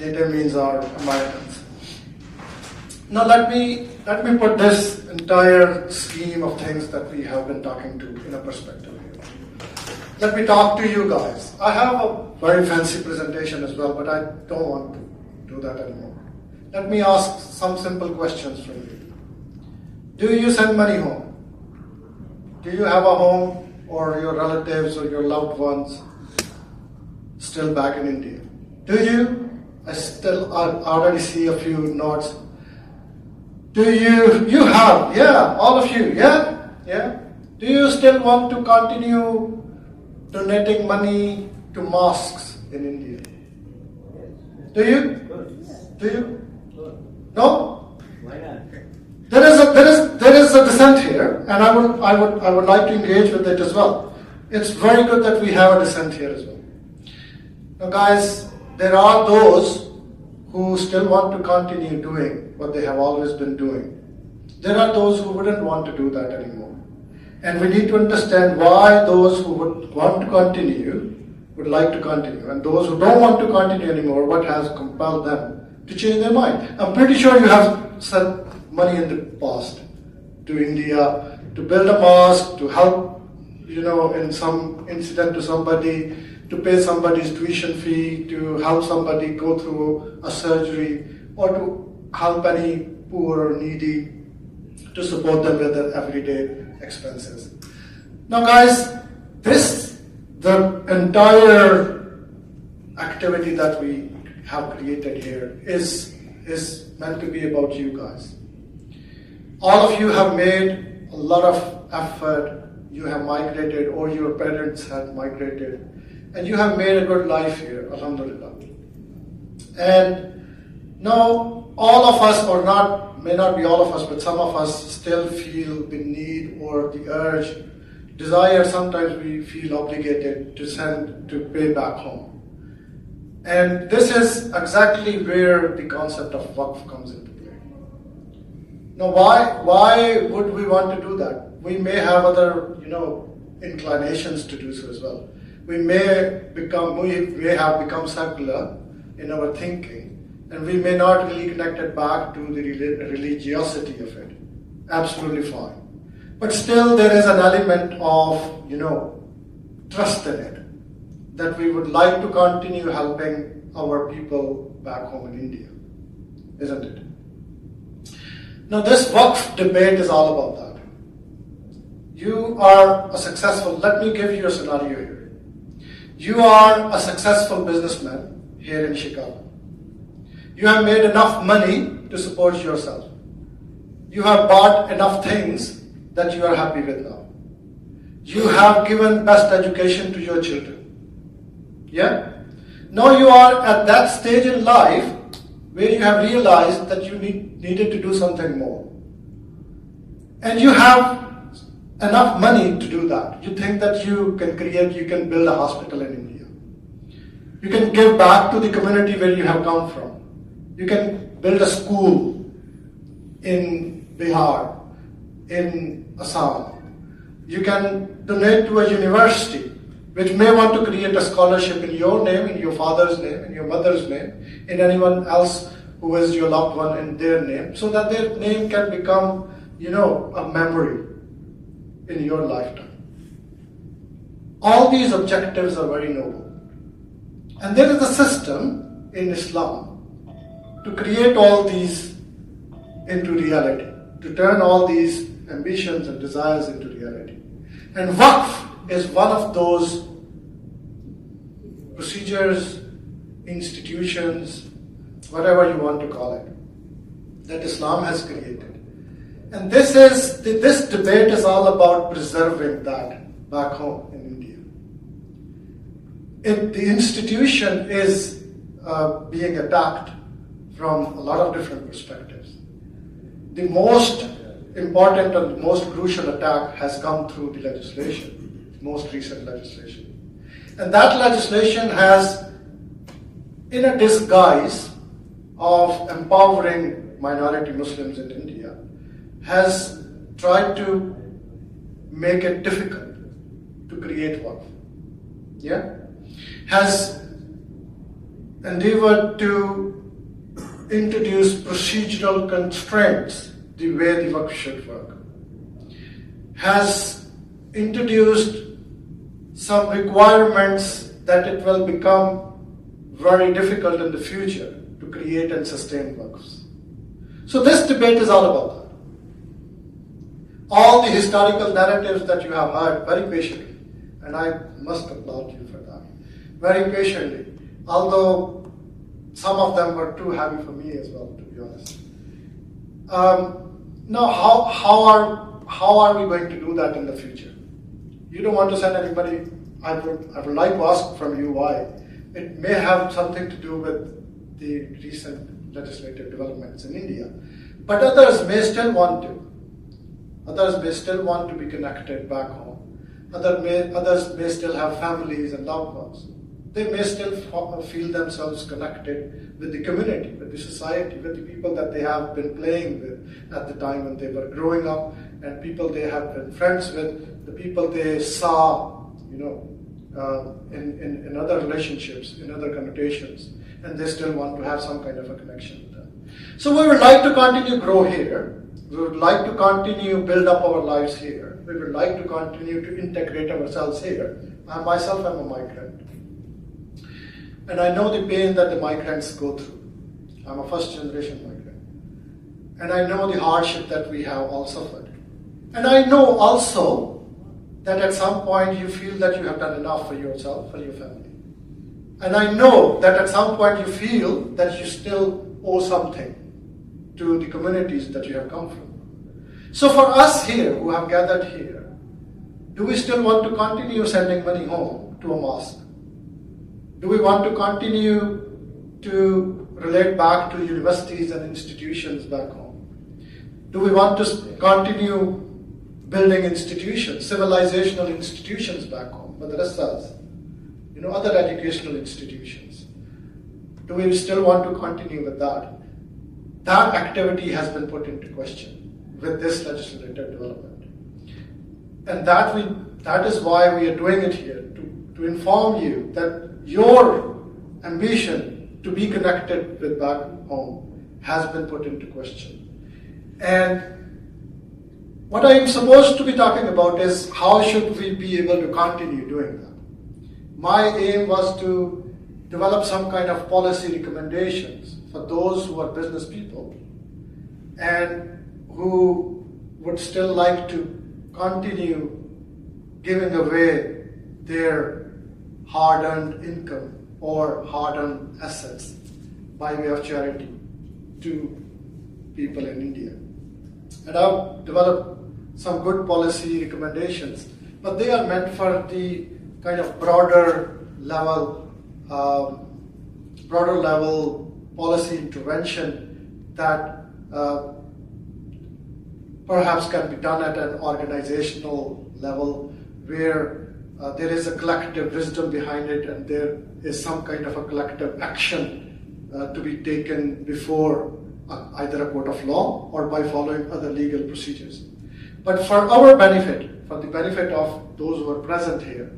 native means are Americans. Now let me put this entire scheme of things that we have been talking to in a perspective here. Let me talk to you guys. I have a very fancy presentation as well, but I don't want to do that anymore. Let me ask some simple questions from you. Do you send money home? Do you have a home or your relatives or your loved ones still back in India? Do you? I already see a few nods. Do you have? Yeah, all of you. Yeah, yeah. Do you still want to continue donating money to mosques in India? Do you? Do you? No? Why not? There is a dissent here, and I would like to engage with it as well. It's very good that we have a dissent here as well. Now, guys, there are those who still want to continue doing what they have always been doing. There are those who wouldn't want to do that anymore. And we need to understand why those who would want to continue would like to continue, and those who don't want to continue anymore, what has compelled them to change their mind. I'm pretty sure you have sent money in the past to India to build a mosque, to help, in some incident to somebody, to pay somebody's tuition fee, to help somebody go through a surgery, or to help any poor or needy, to support them with their everyday expenses. Now guys, the entire activity that we have created here is meant to be about you guys. All of you have made a lot of effort. You have migrated, or your parents have migrated, and you have made a good life here, alhamdulillah. And now all of us, or may not be all of us, but some of us still feel the need or the urge, desire, sometimes we feel obligated to pay back home. And this is exactly where the concept of Waqf comes into play. Now, why would we want to do that? We may have other, inclinations to do so as well. We may have become secular in our thinking, and we may not really connect it back to the religiosity of it. Absolutely fine. But still, there is an element of, trust in it, that we would like to continue helping our people back home in India, isn't it? Now, this Waqf debate is all about that. You are a successful, let me give you a scenario here. You are a successful businessman here in Chicago. You have made enough money to support yourself. You have bought enough things that you are happy with now. You have given best education to your children. Yeah? Now you are at that stage in life where you have realized that you needed to do something more. And you have enough money to do that. You think that you can build a hospital in India. You can give back to the community where you have come from. You can build a school in Bihar, in Assam. You can donate to a university which may want to create a scholarship in your name, in your father's name, in your mother's name, in anyone else who is your loved one in their name, so that their name can become, a memory in your lifetime. All these objectives are very noble. And there is a system in Islam to create all these into reality, to turn all these ambitions and desires into reality. And Waqf is one of those procedures, institutions, whatever you want to call it, that Islam has created. And this debate is all about preserving that back home in India. The institution is being attacked from a lot of different perspectives. The most important and most crucial attack has come through the legislation, most recent legislation. And that legislation has, in a disguise of empowering minority Muslims in India, has tried to make it difficult to create Waqf. Yeah? Has endeavored to introduce procedural constraints the way the Waqf should work, has introduced some requirements that it will become very difficult in the future to create and sustain Waqfs. So this debate is all about that. All the historical narratives that you have heard very patiently, and I must applaud you for that, very patiently, although some of them were too heavy for me as well, to be honest. Now, how are we going to do that in the future? You don't want to send anybody. I would like to ask from you why. It may have something to do with the recent legislative developments in India, but others may still want to. Others may still want to be connected back home. Others may still have families and loved ones. They may still feel themselves connected with the community, with the society, with the people that they have been playing with at the time when they were growing up, and people they have been friends with, the people they saw, in other relationships, in other connotations, and they still want to have some kind of a connection with them. So we would like to continue grow here. We would like to continue build up our lives here. We would like to continue to integrate ourselves here. I myself am a migrant. And I know the pain that the migrants go through. I'm a first generation migrant. And I know the hardship that we have all suffered. And I know also that at some point you feel that you have done enough for yourself, for your family. And I know that at some point you feel that you still owe something to the communities that you have come from. So for us here, who have gathered here, do we still want to continue sending money home to a mosque? Do we want to continue to relate back to universities and institutions back home? Do we want to continue building institutions, civilizational institutions back home, madrasas, other educational institutions? Do we still want to continue with that? That activity has been put into question with this legislative development. And that is why we are doing it here, to inform you that your ambition to be connected with back home has been put into question. And what I am supposed to be talking about is how should we be able to continue doing that. My aim was to develop some kind of policy recommendations for those who are business people and who would still like to continue giving away their hard-earned income or hard-earned assets by way of charity to people in India. And I've developed some good policy recommendations, but they are meant for the kind of broader level policy intervention that perhaps can be done at an organizational level where there is a collective wisdom behind it and there is some kind of a collective action to be taken before either a court of law or by following other legal procedures. But for our benefit, for the benefit of those who are present here,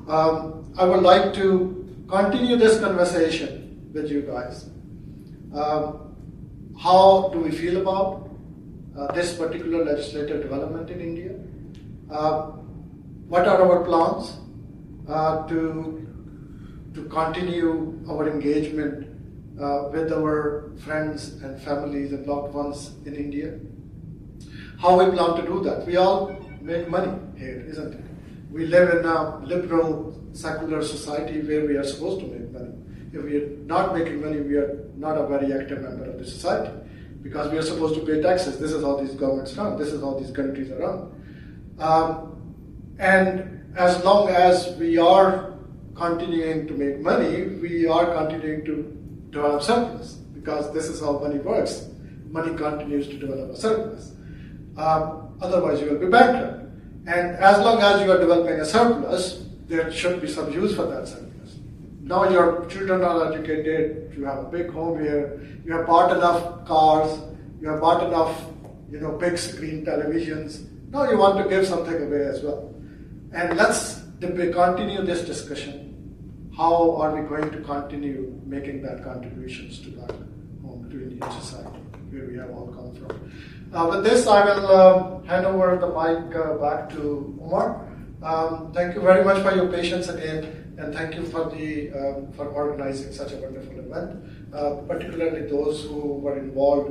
I would like to continue this conversation with you guys. How do we feel about this particular legislative development in India? What are our plans to continue our engagement with our friends and families and loved ones in India? How we plan to do that? We all make money here, isn't it? We live in a liberal, secular society where we are supposed to make money. If we are not making money, we are not a very active member of the society because we are supposed to pay taxes. This is how these governments run. This is how these countries are run. And as long as we are continuing to make money, we are continuing to develop surplus because this is how money works. Money continues to develop a surplus. Otherwise, you will be bankrupt. And as long as you are developing a surplus, there should be some use for that surplus. Now your children are educated, you have a big home here, you have bought enough cars, you have bought enough, big screen televisions. Now you want to give something away as well. And let's continue this discussion how are we going to continue making that contributions to back home, to Indian society, where we have all come from. With this, I will hand over the mic back to Umar. Thank you very much for your patience again, and thank you for for organizing such a wonderful event, particularly those who were involved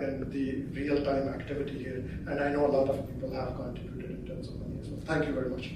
in the real-time activity here. And I know a lot of people have contributed in terms of money as well. Thank you very much.